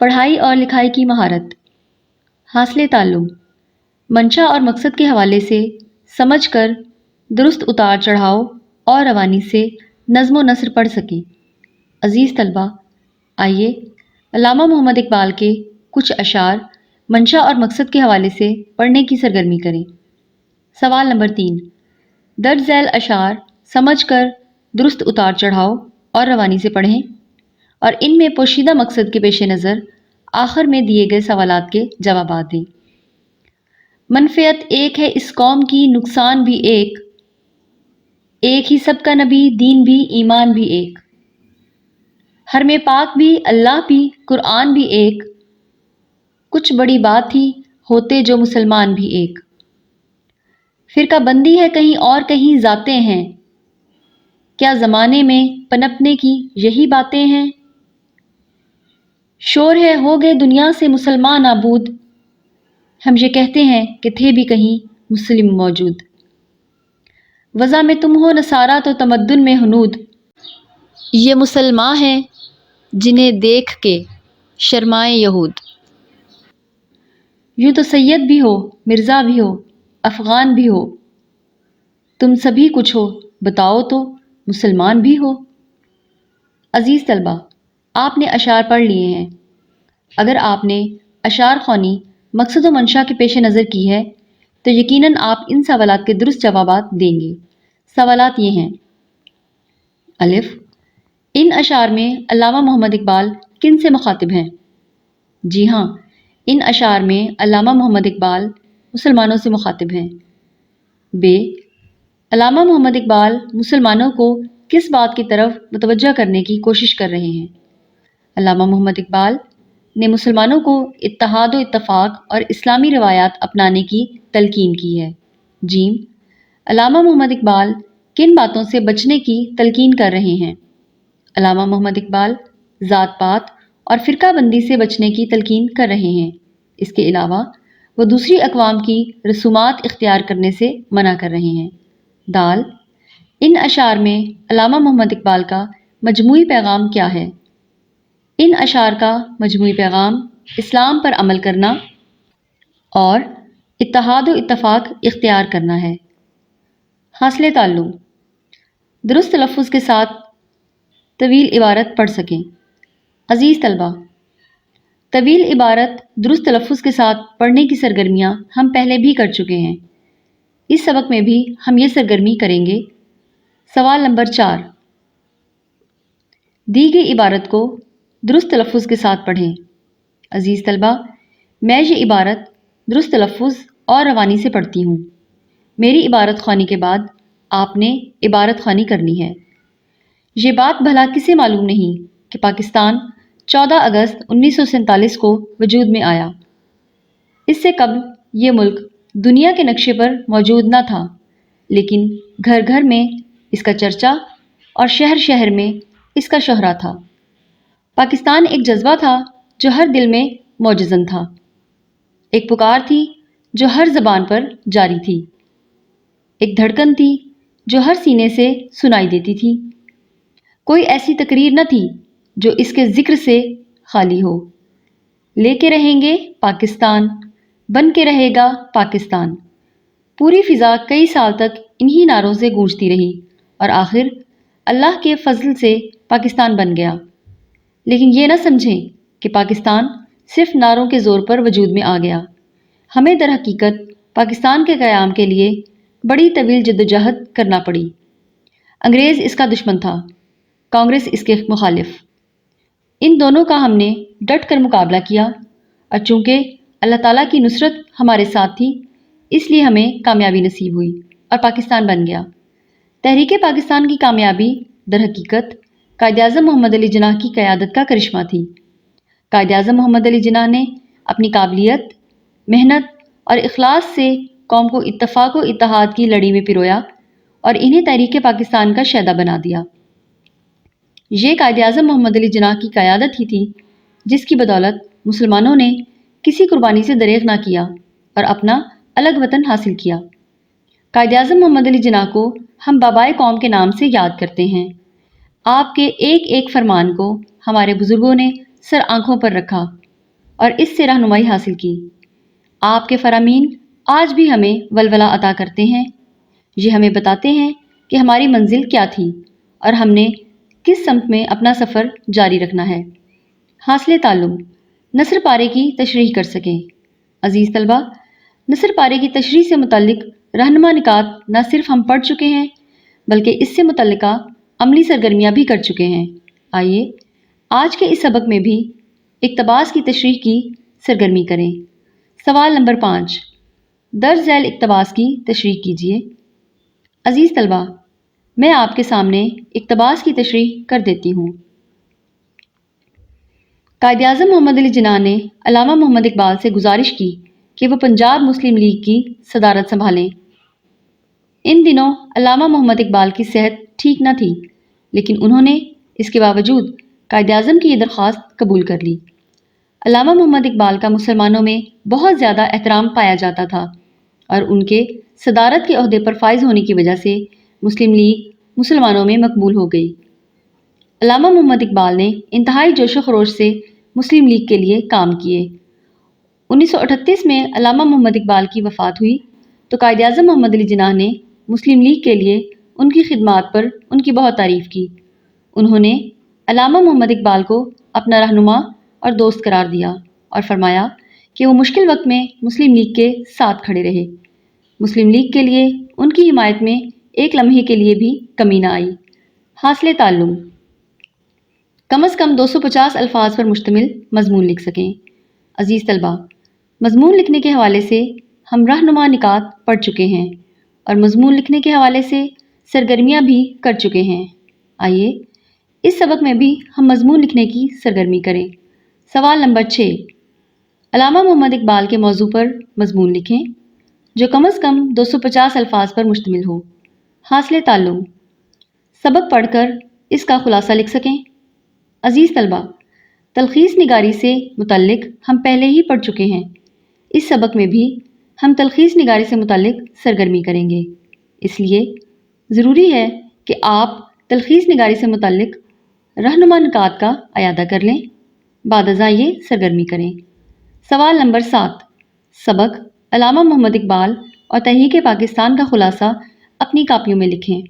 پڑھائی اور لکھائی کی مہارت، حاصل تعلم، منشا اور مقصد کے حوالے سے سمجھ کر درست اتار چڑھاؤ اور روانی سے نظم و نثر پڑھ سکیں۔ عزیز طلبہ، آئیے علامہ محمد اقبال کے کچھ اشعار منشا اور مقصد کے حوالے سے پڑھنے کی سرگرمی کریں۔ سوال نمبر 3، درج ذیل اشعار سمجھ کر درست اتار چڑھاؤ اور روانی سے پڑھیں اور ان میں پوشیدہ مقصد کے پیش نظر آخر میں دیے گئے سوالات کے جوابات دیں۔ منفعت ایک ہے اس قوم کی، نقصان بھی ایک، ایک ہی سب کا نبی، دین بھی ایمان بھی ایک، حرم پاک بھی اللہ بھی قرآن بھی ایک، کچھ بڑی بات تھی ہوتے جو مسلمان بھی ایک، فرقہ بندی ہے کہیں اور کہیں ذاتیں ہیں، کیا زمانے میں پنپنے کی یہی باتیں ہیں، شور ہے ہو گئے دنیا سے مسلمان نابود، ہم یہ کہتے ہیں کہ تھے بھی کہیں مسلم موجود، وضع میں تم ہو نصارہ تو تمدن میں ہنود، یہ مسلمان ہیں جنہیں دیکھ کے شرمائے یہود، یوں تو سید بھی ہو مرزا بھی ہو افغان بھی ہو، تم سبھی کچھ ہو بتاؤ تو مسلمان بھی ہو۔ عزیز طلبہ، آپ نے اشعار پڑھ لیے ہیں۔ اگر آپ نے اشعار خوانی مقصد و منشا کے پیش نظر کی ہے تو یقیناً آپ ان سوالات کے درست جوابات دیں گے۔ سوالات یہ ہیں: الف، ان اشعار میں علامہ محمد اقبال کن سے مخاطب ہیں؟ جی ہاں، ان اشعار میں علامہ محمد اقبال مسلمانوں سے مخاطب ہیں۔ ب، علامہ محمد اقبال مسلمانوں کو کس بات کی طرف متوجہ کرنے کی کوشش کر رہے ہیں؟ علامہ محمد اقبال نے مسلمانوں کو اتحاد و اتفاق اور اسلامی روایات اپنانے کی تلقین کی ہے۔ ج، علامہ محمد اقبال کن باتوں سے بچنے کی تلقین کر رہے ہیں؟ علامہ محمد اقبال ذات پات اور فرقہ بندی سے بچنے کی تلقین کر رہے ہیں۔ اس کے علاوہ وہ دوسری اقوام کی رسومات اختیار کرنے سے منع کر رہے ہیں۔ د، ان اشعار میں علامہ محمد اقبال کا مجموعی پیغام کیا ہے؟ ان اشعار کا مجموعی پیغام اسلام پر عمل کرنا اور اتحاد و اتفاق اختیار کرنا ہے۔ حاصل تعلم، درست تلفظ کے ساتھ طویل عبارت پڑھ سکیں۔ عزیز طلبہ، طویل عبارت درست تلفظ کے ساتھ پڑھنے کی سرگرمیاں ہم پہلے بھی کر چکے ہیں۔ اس سبق میں بھی ہم یہ سرگرمی کریں گے۔ سوال نمبر 4، دی گئی عبارت کو درست تلفظ کے ساتھ پڑھیں۔ عزیز طلبہ، میں یہ عبارت درست تلفظ اور روانی سے پڑھتی ہوں۔ میری عبارت خوانی کے بعد آپ نے عبارت خوانی کرنی ہے۔ یہ بات بھلا کسے معلوم نہیں کہ پاکستان 14 اگست 1947 کو وجود میں آیا۔ اس سے قبل یہ ملک دنیا کے نقشے پر موجود نہ تھا، لیکن گھر گھر میں اس کا چرچا اور شہر شہر میں اس کا شہرہ تھا۔ پاکستان ایک جذبہ تھا جو ہر دل میں موجزن تھا، ایک پکار تھی جو ہر زبان پر جاری تھی، ایک دھڑکن تھی جو ہر سینے سے سنائی دیتی تھی۔ کوئی ایسی تقریر نہ تھی جو اس کے ذکر سے خالی ہو۔ لے کے رہیں گے پاکستان، بن کے رہے گا پاکستان۔ پوری فضا کئی سال تک انہی نعروں سے گونجتی رہی اور آخر اللہ کے فضل سے پاکستان بن گیا۔ لیکن یہ نہ سمجھیں کہ پاکستان صرف نعروں کے زور پر وجود میں آ گیا۔ ہمیں در حقیقت پاکستان کے قیام کے لیے بڑی طویل جدوجہد کرنا پڑی۔ انگریز اس کا دشمن تھا، کانگریس اس کے مخالف۔ ان دونوں کا ہم نے ڈٹ کر مقابلہ کیا اور چونکہ اللہ تعالیٰ کی نصرت ہمارے ساتھ تھی اس لیے ہمیں کامیابی نصیب ہوئی اور پاکستان بن گیا۔ تحریک پاکستان کی کامیابی در حقیقت قائد اعظم محمد علی جناح کی قیادت کا کرشمہ تھی۔ قائد اعظم محمد علی جناح نے اپنی قابلیت، محنت اور اخلاص سے قوم کو اتفاق و اتحاد کی لڑی میں پرویا اور انہیں تحریک پاکستان کا شیدا بنا دیا۔ یہ قائد اعظم محمد علی جناح کی قیادت ہی تھی جس کی بدولت مسلمانوں نے کسی قربانی سے دریغ نہ کیا اور اپنا الگ وطن حاصل کیا۔ قائد اعظم محمد علی جناح کو ہم بابائے قوم کے نام سے یاد کرتے ہیں۔ آپ کے ایک ایک فرمان کو ہمارے بزرگوں نے سر آنکھوں پر رکھا اور اس سے رہنمائی حاصل کی۔ آپ کے فرامین آج بھی ہمیں ولولہ عطا کرتے ہیں۔ یہ ہمیں بتاتے ہیں کہ ہماری منزل کیا تھی اور ہم نے کس سمت میں اپنا سفر جاری رکھنا ہے۔ حاصل تعلم نثر پارے کی تشریح کر سکیں۔ عزیز طلبہ، نثر پارے کی تشریح سے متعلق رہنما نکات نہ صرف ہم پڑھ چکے ہیں بلکہ اس سے متعلقہ عملی سرگرمیاں بھی کر چکے ہیں۔ آئیے آج کے اس سبق میں بھی اقتباس کی تشریح کی سرگرمی کریں۔ سوال نمبر 5، درج ذیل اقتباس کی تشریح کیجیے۔ عزیز طلبہ، میں آپ کے سامنے اقتباس کی تشریح کر دیتی ہوں۔ قائد اعظم محمد علی جناح نے علامہ محمد اقبال سے گزارش کی کہ وہ پنجاب مسلم لیگ کی صدارت سنبھالیں۔ ان دنوں علامہ محمد اقبال کی صحت ٹھیک نہ تھی، لیکن انہوں نے اس کے باوجود قائد اعظم کی یہ درخواست قبول کر لی۔ علامہ محمد اقبال کا مسلمانوں میں بہت زیادہ احترام پایا جاتا تھا اور ان کے صدارت کے عہدے پر فائز ہونے کی وجہ سے مسلم لیگ مسلمانوں میں مقبول ہو گئی۔ علامہ محمد اقبال نے انتہائی جوش و خروش سے مسلم لیگ کے لیے کام کیے۔ 1938 میں علامہ محمد اقبال کی وفات ہوئی تو قائد اعظم محمد علی جناح نے مسلم لیگ کے لیے ان کی خدمات پر ان کی بہت تعریف کی۔ انہوں نے علامہ محمد اقبال کو اپنا رہنما اور دوست قرار دیا اور فرمایا کہ وہ مشکل وقت میں مسلم لیگ کے ساتھ کھڑے رہے۔ مسلم لیگ کے لیے ان کی حمایت میں ایک لمحے کے لیے بھی کمی نہ آئی۔ حاصل تعلم کم از کم 250 الفاظ پر مشتمل مضمون لکھ سکیں۔ عزیز طلبہ، مضمون لکھنے کے حوالے سے ہم رہنما نکات پڑھ چکے ہیں اور مضمون لکھنے کے حوالے سے سرگرمیاں بھی کر چکے ہیں۔ آئیے اس سبق میں بھی ہم مضمون لکھنے کی سرگرمی کریں۔ سوال نمبر 6، علامہ محمد اقبال کے موضوع پر مضمون لکھیں جو کم از کم 250 الفاظ پر مشتمل ہو۔ حاصل تعلم سبق پڑھ کر اس کا خلاصہ لکھ سکیں۔ عزیز طلبہ، تلخیص نگاری سے متعلق ہم پہلے ہی پڑھ چکے ہیں۔ اس سبق میں بھی ہم تلخیص نگاری سے متعلق سرگرمی کریں گے، اس لیے ضروری ہے کہ آپ تلخیص نگاری سے متعلق رہنما نکات کا اعادہ کر لیں، بعد ازاں یہ سرگرمی کریں۔ سوال نمبر 7، سبق علامہ محمد اقبال اور تحریک پاکستان کا خلاصہ اپنی کاپیوں میں لکھیں۔